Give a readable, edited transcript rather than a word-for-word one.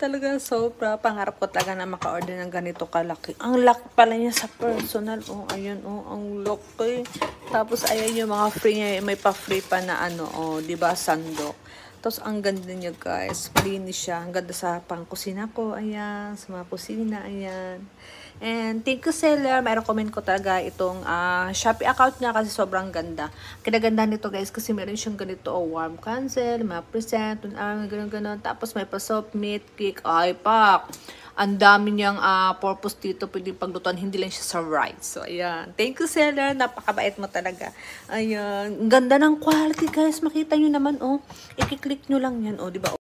talaga sobra. Pangarap ko talaga na maka-order ng ganito kalaki. Ang laki pala niya sa personal. Oh, ayun, oh, ang laki. Tapos, ayan yung mga free niya. May pa-free pa na ano, oh, di ba, sandok. Tapos, ang ganda niya, guys. Malinis siya. Ang ganda sa pang-kusina ko. Ayan, sa mga kusina. Ayan. And thank you, seller. Mayroon comment ko talaga itong Shopee account niya kasi sobrang ganda. Kinaganda nito, guys, kasi meron siyang ganito, oh, warm cancel, may present, ganun. Tapos may pa-soft meat, cake, ay, pak. Ang dami niyang purpose dito, pwede paglutuan, hindi lang siya sa rice. So, ayan. Thank you, seller. Napakabait mo talaga. Ayan. Ang ganda ng quality, guys. Makita nyo naman, oh. I-click nyo lang yan, oh. Diba?